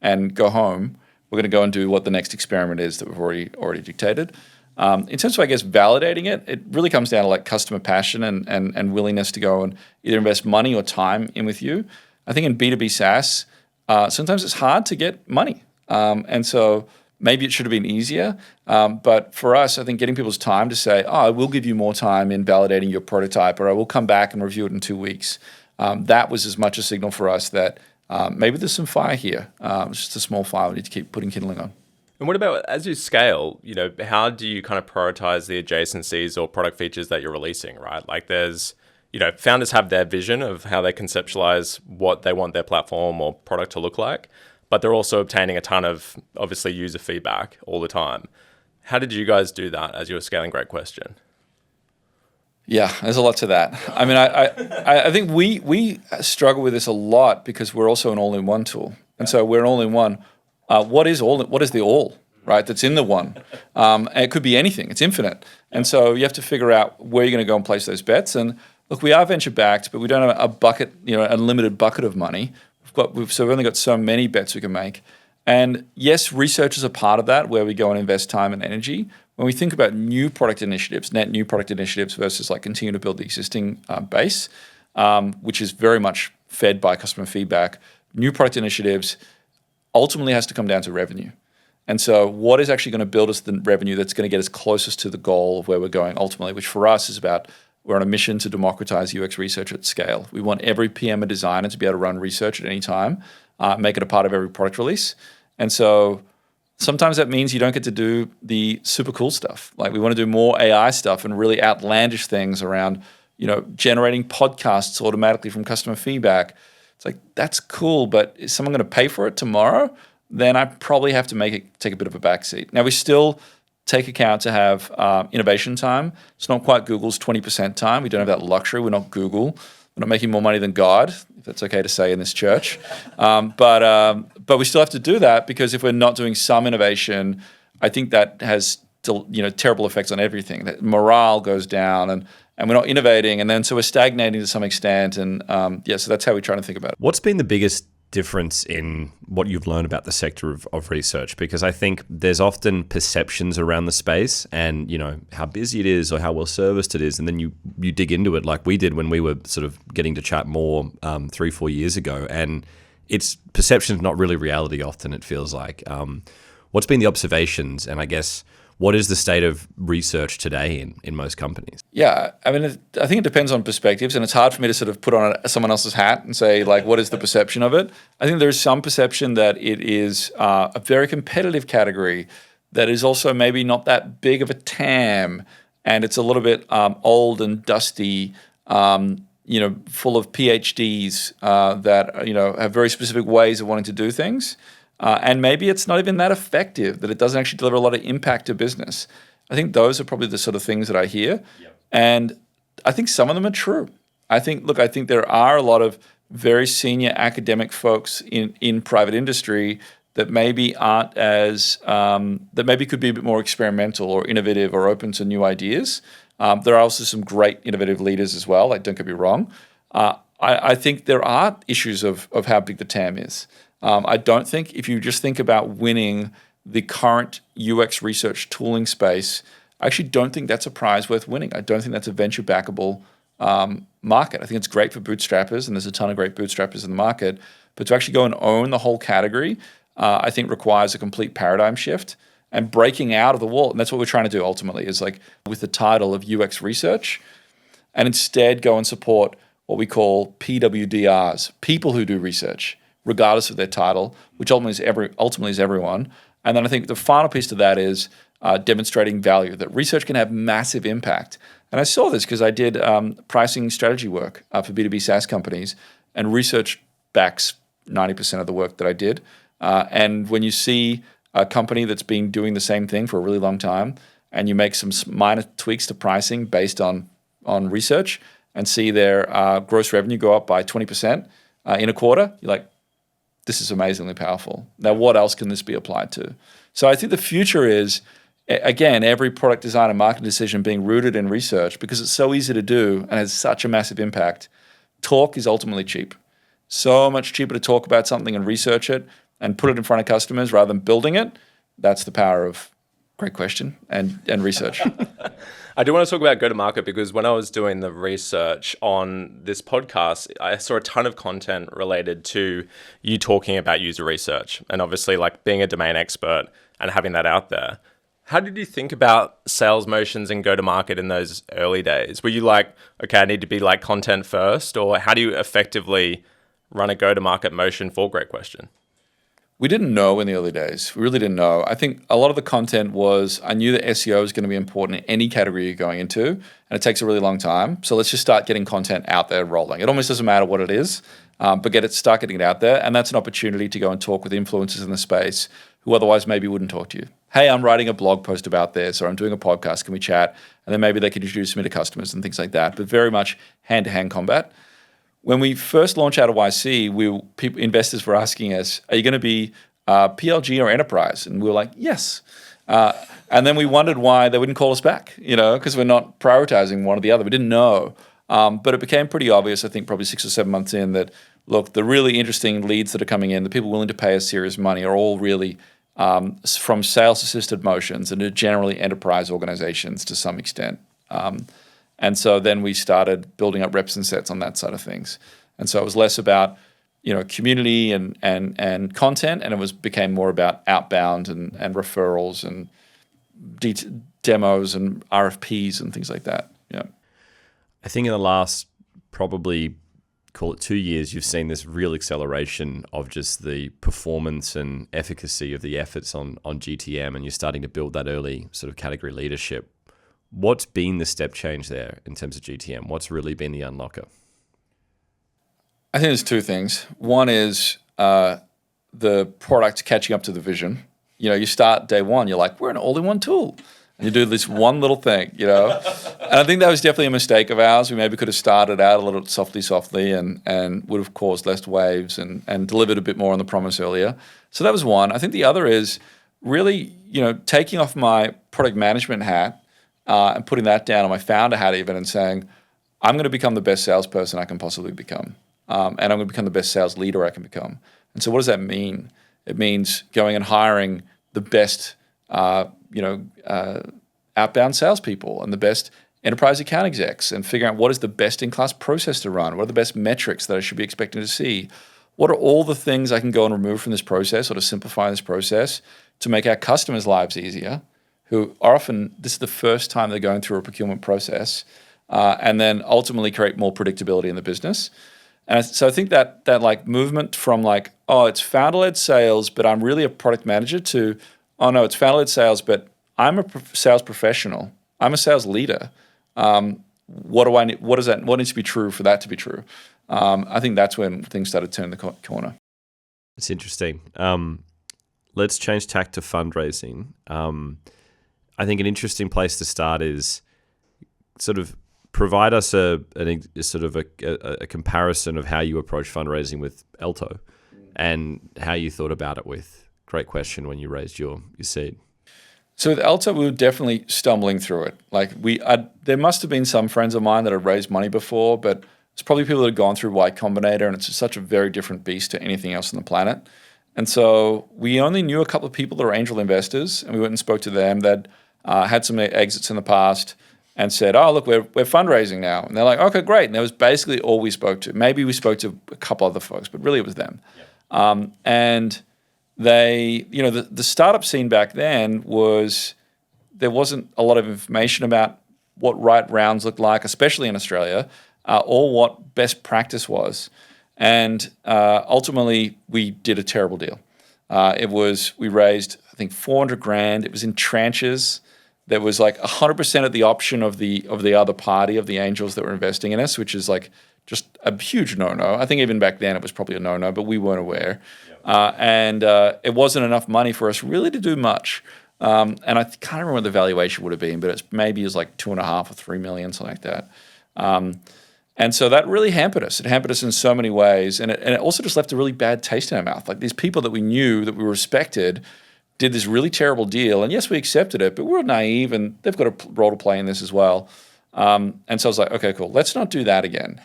and go home. We're going to go and do what the next experiment is that we've already dictated. In terms of, I guess, validating it, it really comes down to like customer passion and willingness to go and either invest money or time in with you. I think in B2B SaaS, sometimes it's hard to get money. And so maybe it should have been easier. But for us, I think getting people's time to say, oh, I will give you more time in validating your prototype, or I will come back and review it in 2 weeks. That was as much a signal for us that maybe there's some fire here. It's just a small fire we need to keep putting kindling on. And what about as you scale, how do you kind of prioritize the adjacencies or product features that you're releasing, right? Like there's, founders have their vision of how they conceptualize what they want their platform or product to look like, but they're also obtaining a ton of, obviously, user feedback all the time. How did you guys do that as you were scaling? Great question. Yeah, there's a lot to that. I mean, I think we struggle with this a lot because we're also an all-in-one tool. And so we're an all-in-one. What is the all, right, that's in the one? And it could be anything. It's infinite. And so you have to figure out where you're going to go and place those bets. And look, we are venture-backed, but we don't have a bucket, unlimited bucket of money. We've only got so many bets we can make. And yes, research is a part of that, where we go and invest time and energy. When we think about new product initiatives, net new product initiatives versus like continue to build the existing base, which is very much fed by customer feedback, new product initiatives ultimately has to come down to revenue. And so what is actually going to build us the revenue that's going to get us closest to the goal of where we're going ultimately, which for us is about we're on a mission to democratize UX research at scale. We want every PM or designer to be able to run research at any time, make it a part of every product release. And so sometimes that means you don't get to do the super cool stuff. Like we want to do more AI stuff and really outlandish things around, generating podcasts automatically from customer feedback. It's like, that's cool, but is someone going to pay for it tomorrow? Then I probably have to take a bit of a backseat. Now we still take account to have innovation time. It's not quite Google's 20% time. We don't have that luxury. We're not Google. We're not making more money than God, if that's okay to say in this church. But we still have to do that because if we're not doing some innovation, I think that has terrible effects on everything. That morale goes down and we're not innovating, and then so we're stagnating to some extent. And so that's how we're trying to think about it. What's been the biggest difference in what you've learned about the sector of research? Because I think there's often perceptions around the space and, how busy it is or how well serviced it is. And then you dig into it like we did when we were sort of getting to chat more 3-4 years ago. And it's perception's not really reality often, it feels like. What's been the observations? And I guess, what is the state of research today in most companies? Yeah, I mean, I think it depends on perspectives, and it's hard for me to sort of put on someone else's hat and say, like, what is the perception of it? I think there's some perception that it is a very competitive category that is also maybe not that big of a TAM, and it's a little bit old and dusty, full of PhDs that, have very specific ways of wanting to do things. And maybe it's not even that effective, that it doesn't actually deliver a lot of impact to business. I think those are probably the sort of things that I hear. Yep. And I think some of them are true. I think there are a lot of very senior academic folks in private industry that maybe aren't as, that maybe could be a bit more experimental or innovative or open to new ideas. There are also some great innovative leaders as well, like don't get me wrong. I think there are issues of how big the TAM is. I don't think if you just think about winning the current UX research tooling space, I actually don't think that's a prize worth winning. I don't think that's a venture backable market. I think it's great for bootstrappers, and there's a ton of great bootstrappers in the market. But to actually go and own the whole category, I think requires a complete paradigm shift and breaking out of the wall. And that's what we're trying to do ultimately, is like with the title of UX research, and instead go and support what we call PWDRs, people who do research, regardless of their title, which ultimately is everyone. And then I think the final piece to that is demonstrating value, that research can have massive impact. And I saw this because I did pricing strategy work for B2B SaaS companies, and research backs 90% of the work that I did. And when you see a company that's been doing the same thing for a really long time, and you make some minor tweaks to pricing based on research, and see their gross revenue go up by 20% in a quarter, you're like, this is amazingly powerful. Now, what else can this be applied to? So I think the future is, again, every product design and marketing decision being rooted in research, because it's so easy to do and has such a massive impact. Talk is ultimately cheap. So much cheaper to talk about something and research it and put it in front of customers rather than building it. That's the power of great question and research. I do want to talk about go-to-market, because when I was doing the research on this podcast, I saw a ton of content related to you talking about user research and obviously like being a domain expert and having that out there. How did you think about sales motions and go-to-market in those early days? Were you like, okay, I need to be like content first, or how do you effectively run a go-to-market motion for Great Question? We didn't know in the early days. We really didn't know. I think a lot of the content was, I knew that SEO is going to be important in any category you're going into, and it takes a really long time. So let's just start getting content out there rolling. It almost doesn't matter what it is, but start getting it out there. And that's an opportunity to go and talk with influencers in the space who otherwise maybe wouldn't talk to you. Hey, I'm writing a blog post about this, or I'm doing a podcast. Can we chat? And then maybe they could introduce me to customers and things like that. But very much hand-to-hand combat. When we first launched out of YC, investors were asking us, are you going to be PLG or enterprise? And we were like, yes. And then we wondered why they wouldn't call us back, because we're not prioritizing one or the other. We didn't know. But it became pretty obvious, I think probably 6 or 7 months in, that, look, the really interesting leads that are coming in, the people willing to pay us serious money, are all really from sales-assisted motions and are generally enterprise organizations to some extent. And so then we started building up reps and sets on that side of things. And so it was less about, community and content, and it became more about outbound and referrals and demos and RFPs and things like that. Yeah. I think in the last probably, call it 2 years, you've seen this real acceleration of just the performance and efficacy of the efforts on GTM, and you're starting to build that early sort of category leadership. What's been the step change there in terms of GTM? What's really been the unlocker? I think there's two things. One is the product catching up to the vision. You start day one, you're like, we're an all-in-one tool. And you do this one little thing, And I think that was definitely a mistake of ours. We maybe could have started out a little softly and would have caused less waves and delivered a bit more on the promise earlier. So that was one. I think the other is really, taking off my product management hat and putting that down on my founder hat even, and saying, I'm going to become the best salesperson I can possibly become. And I'm going to become the best sales leader I can become. And so what does that mean? It means going and hiring the best, outbound salespeople and the best enterprise account execs, and figuring out what is the best-in-class process to run, what are the best metrics that I should be expecting to see, what are all the things I can go and remove from this process or to simplify this process to make our customers' lives easier, who are often, this is the first time they're going through a procurement process, and then ultimately create more predictability in the business. And so I think that like movement from like, oh, it's founder-led sales, but I'm really a product manager, to, oh no, it's founder-led sales, but I'm a sales professional. I'm a sales leader. What needs to be true for that to be true? I think that's when things started turning the corner. It's interesting. Let's change tack to fundraising. I think an interesting place to start is sort of provide us a comparison of how you approach fundraising with Elto and how you thought about it with Great Question when you raised your seed. So with Elto, we were definitely stumbling through it. Like there must have been some friends of mine that had raised money before, but it's probably people that had gone through Y Combinator, and it's such a very different beast to anything else on the planet. And so we only knew a couple of people that were angel investors, and we went and spoke to them that had some exits in the past and said, oh, look, we're fundraising now. And they're like, okay, great. And that was basically all we spoke to. Maybe we spoke to a couple other folks, but really it was them. And they, the startup scene back then was, there wasn't a lot of information about what right rounds looked like, especially in Australia, or what best practice was. And ultimately, we did a terrible deal. We raised, I think, 400 grand. It was in tranches. There was like 100% at the option of the other party, of the angels that were investing in us, which is like just a huge no-no. I think even back then it was probably a no-no, but we weren't aware. And it wasn't enough money for us really to do much. And I can't remember what the valuation would have been, but maybe it was like 2.5 or 3 million, something like that. And so that really hampered us. It hampered us in so many ways. And it also just left a really bad taste in our mouth. Like these people that we knew, that we respected, did this really terrible deal. And yes, we accepted it, but we're naive and they've got a role to play in this as well. And so I was like, okay, cool. Let's not do that again.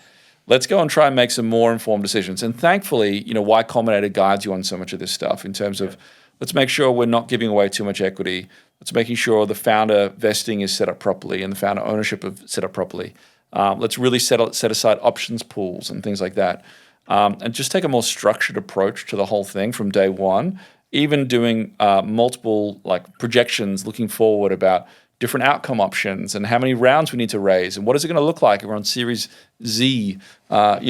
Let's go and try and make some more informed decisions. And thankfully, Y Combinator guides you on so much of this stuff in terms of let's make sure we're not giving away too much equity. Let's making sure the founder vesting is set up properly and the founder ownership is set up properly. Let's really set aside options pools and things like that. And just take a more structured approach to the whole thing from day one, even doing multiple projections looking forward about different outcome options and how many rounds we need to raise and what is it going to look like if we're on Series Z. How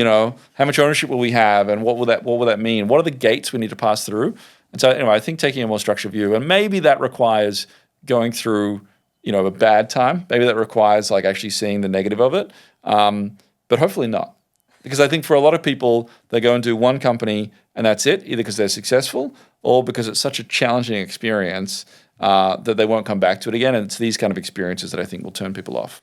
much ownership will we have and what will that mean? What are the gates we need to pass through? And so anyway, I think taking a more structured view, and maybe that requires going through a bad time. Maybe that requires actually seeing the negative of it, but hopefully not. Because I think for a lot of people, they go and do one company and that's it, either because they're successful or because it's such a challenging experience that they won't come back to it again. And it's these kind of experiences that I think will turn people off.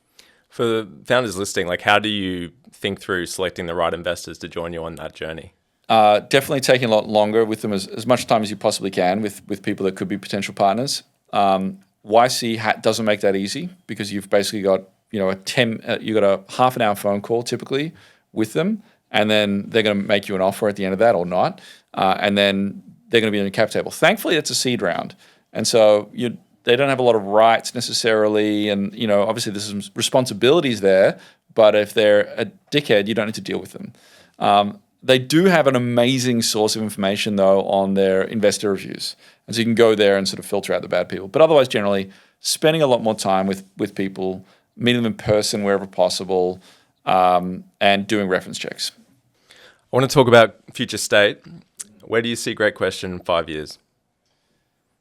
For the founders listening, how do you think through selecting the right investors to join you on that journey? Definitely taking a lot longer with them, as much time as you possibly can with people that could be potential partners. YC doesn't make that easy because you've basically got you've got a half an hour phone call typically with them, and then they're going to make you an offer at the end of that or not, and then they're going to be on your cap table. Thankfully, it's a seed round, and so they don't have a lot of rights necessarily, and obviously there's some responsibilities there. But if they're a dickhead, you don't need to deal with them. They do have an amazing source of information, though, on their investor reviews. And so you can go there and sort of filter out the bad people. But otherwise, generally, spending a lot more time with people, meeting them in person wherever possible, and doing reference checks. I want to talk about future state. Where do you see Great Question in 5 years?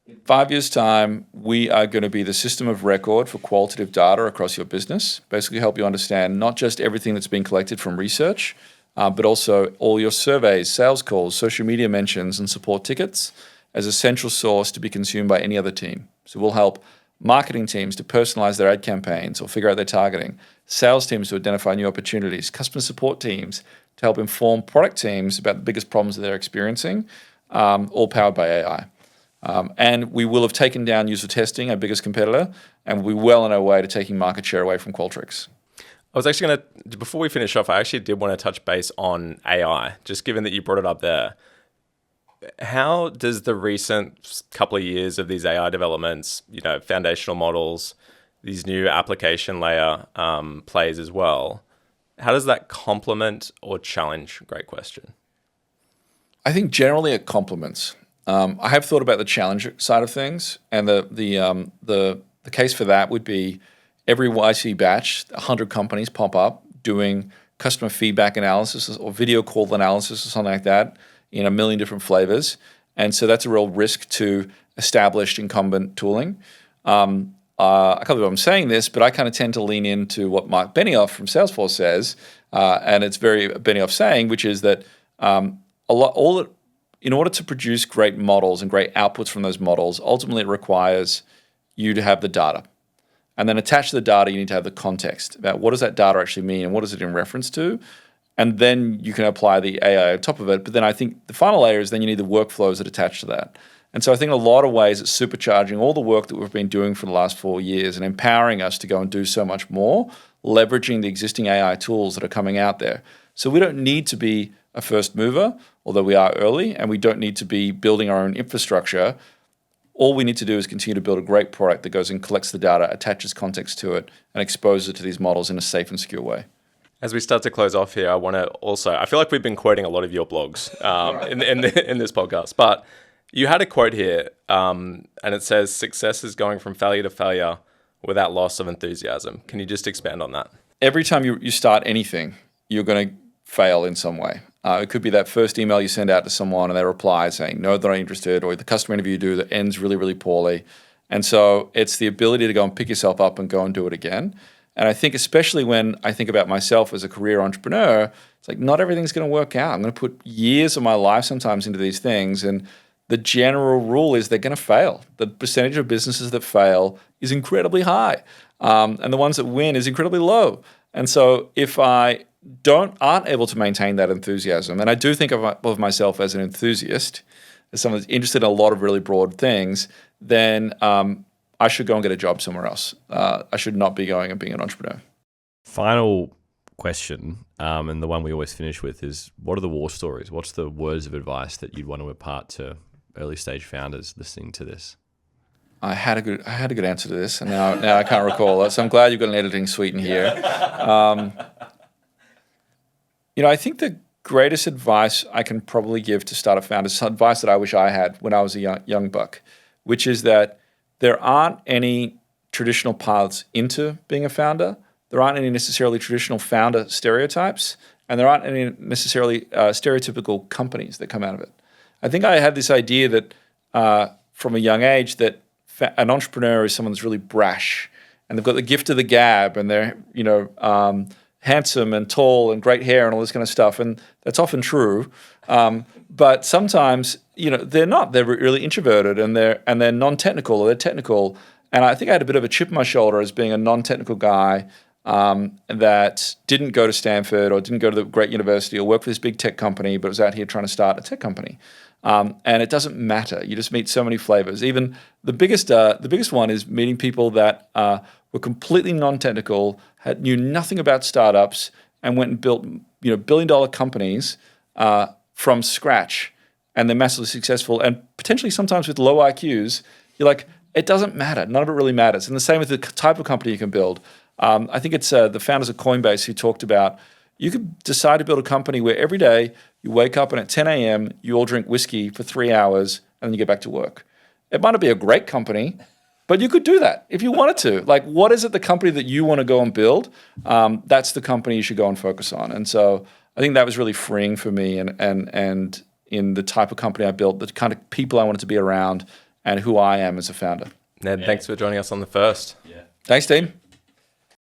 In 5 years' time, we are going to be the system of record for qualitative data across your business. Basically help you understand not just everything that's been collected from research, but also all your surveys, sales calls, social media mentions, and support tickets as a central source to be consumed by any other team. So we'll help marketing teams to personalize their ad campaigns or figure out their targeting, sales teams to identify new opportunities, customer support teams to help inform product teams about the biggest problems that they're experiencing, all powered by AI. And we will have taken down user testing, our biggest competitor, and we'll be well on our way to taking market share away from Qualtrics. I was actually going to, before we finish off, I actually did want to touch base on AI, just given that you brought it up there. How does the recent couple of years of these AI developments, foundational models, these new application layer plays as well, how does that complement or challenge? Great question. I think generally it complements. I have thought about the challenge side of things, and the case for that would be every YC batch, 100 companies pop up doing customer feedback analysis or video call analysis or something like that in a million different flavors. And so that's a real risk to established incumbent tooling. I can't believe I'm saying this, but I kind of tend to lean into what Mark Benioff from Salesforce says, and it's very Benioff saying, which is that in order to produce great models and great outputs from those models, ultimately it requires you to have the data. And then attached to the data, you need to have the context about what does that data actually mean and what is it in reference to. And then you can apply the AI on top of it. But then I think the final layer is then you need the workflows that attach to that. And so I think in a lot of ways it's supercharging all the work that we've been doing for the last 4 years and empowering us to go and do so much more, leveraging the existing AI tools that are coming out there. So we don't need to be a first mover, although we are early, and we don't need to be building our own infrastructure. All we need to do is continue to build a great product that goes and collects the data, attaches context to it, and exposes it to these models in a safe and secure way. As we start to close off here, I want to also, I feel like we've been quoting a lot of your blogs in this podcast, but you had a quote here, and it says, "Success is going from failure to failure without loss of enthusiasm." Can you just expand on that? Every time you start anything, you're going to fail in some way. It could be that first email you send out to someone and they reply saying, no, they're not interested, or the customer interview you do that ends really, really poorly. And so it's the ability to go and pick yourself up and go and do it again. And I think especially when I think about myself as a career entrepreneur, it's like not everything's going to work out. I'm going to put years of my life sometimes into these things, and the general rule is they're going to fail. The percentage of businesses that fail is incredibly high, and the ones that win is incredibly low. And so if I aren't able to maintain that enthusiasm, and I do think of myself as an enthusiast, as someone that's interested in a lot of really broad things, then I should go and get a job somewhere else. I should not be going and being an entrepreneur. Final question, and the one we always finish with is, what are the war stories? What's the words of advice that you'd want to impart to early stage founders listening to this? I had a good answer to this, and now I can't recall it. So I'm glad you've got an editing suite in here. I think the greatest advice I can probably give to startup founders is advice that I wish I had when I was a young buck, which is that there aren't any traditional paths into being a founder. There aren't any necessarily traditional founder stereotypes, and there aren't any necessarily stereotypical companies that come out of it. I think I had this idea that from a young age that an entrepreneur is someone that's really brash, and they've got the gift of the gab, and they're handsome and tall and great hair and all this kind of stuff, and that's often true. But sometimes they're not. They're really introverted, and they're non-technical, or they're technical. And I think I had a bit of a chip on my shoulder as being a non-technical guy that didn't go to Stanford or didn't go to the great university or work for this big tech company, but was out here trying to start a tech company. And it doesn't matter. You just meet so many flavors. Even the biggest one is meeting people that were completely non-technical, knew nothing about startups, and went and built billion-dollar companies from scratch, and they're massively successful. And potentially sometimes with low IQs, you're like, it doesn't matter. None of it really matters. And the same with the type of company you can build. I think it's the founders of Coinbase who talked about you could decide to build a company where every day you wake up and at 10 a.m. you all drink whiskey for 3 hours and then you get back to work. It might not be a great company, but you could do that if you wanted to. Like, what is it, the company that you want to go and build? That's the company you should go and focus on. And so I think that was really freeing for me and in the type of company I built, the kind of people I wanted to be around, and who I am as a founder. Ned, thanks for joining us on The First. Thanks, team.